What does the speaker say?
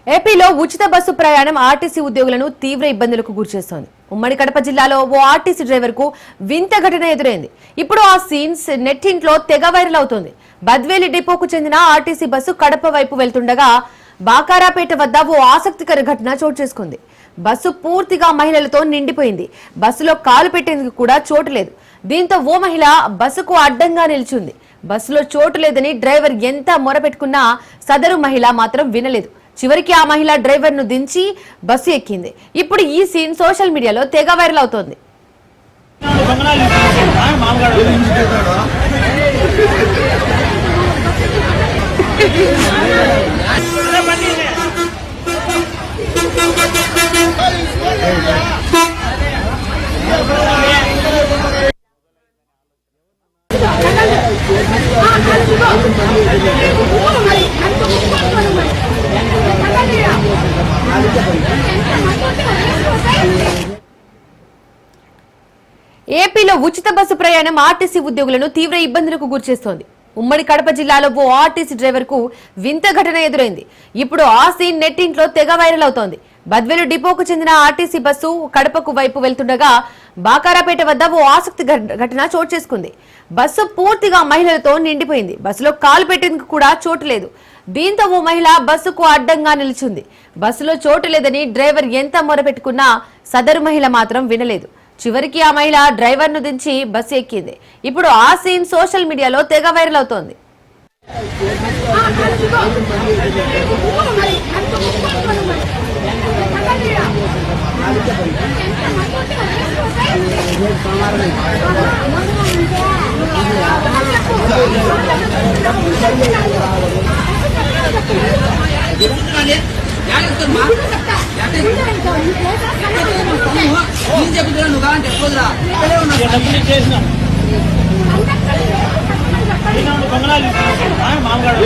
ఏపీలో ఉచిత బస్సు ప్రయాణం ఆర్టీసీ ఉద్యోగులను తీవ్ర ఇబ్బందులకు గురిచేస్తోంది. ఉమ్మడి కడప జిల్లాలో ఓ ఆర్టీసీ డ్రైవర్ కు వింత ఘటన ఎదురైంది. ఇప్పుడు ఆ సీన్స్ నెట్టింట్లో తెగ వైరల్ అవుతోంది. బద్వేలి డిపోకు చెందిన ఆర్టీసీ బస్సు కడప వైపు వెళ్తుండగా బాకారాపేట వద్ద ఓ ఆసక్తికర ఘటన చోటు చేసుకుంది. బస్సు పూర్తిగా మహిళలతో నిండిపోయింది. బస్సులో కాలు పెట్టేందుకు కూడా చోటు లేదు. దీంతో ఓ మహిళ బస్సుకు అడ్డంగా నిలిచింది. బస్సులో చోటు లేదని డ్రైవర్ ఎంత మొరపెట్టుకున్నా సదరు మహిళ మాత్రం వినలేదు. చివరికి ఆ మహిళ డ్రైవర్ ను దించి బస్సు ఎక్కింది. ఇప్పుడు ఈ సీన్ సోషల్ మీడియాలో తెగ వైరల్ అవుతోంది. ఏపీలో ఉచిత బస్సు ప్రయాణం ఆర్టీసీ ఉద్యోగులను తీవ్ర ఇబ్బందులకు గురిచేస్తోంది. ఉమ్మడి కడప జిల్లాలో ఓ ఆర్టీసీ డ్రైవర్ కు వింత ఘటన ఎదురైంది. ఇప్పుడు ఆ సీన్ నెట్టింట్లో తెగ వైరల్ అవుతోంది. బద్వేలు డిపోకు చెందిన ఆర్టీసీ బస్సు కడపకు వైపు వెళ్తుండగా బాకారాపేట వద్ద ఓ ఆసక్తి ఘటన చోటు చేసుకుంది. బస్సు పూర్తిగా మహిళలతో నిండిపోయింది. బస్సులో కాలు పెట్టేందుకు కూడా చోటు లేదు. దీంతో ఓ మహిళ బస్సుకు అడ్డంగా నిలిచింది. బస్సులో చోటు లేదని డ్రైవర్ ఎంత మొరపెట్టుకున్నా సదరు మహిళ మాత్రం వినలేదు. చివరికి ఆ మహిళ డ్రైవర్ ను దించి బస్సు ఎక్కింది. ఇప్పుడు ఆ సీన్ సోషల్ మీడియాలో తెగ వైరల్ అవుతోంది. మామూలుగా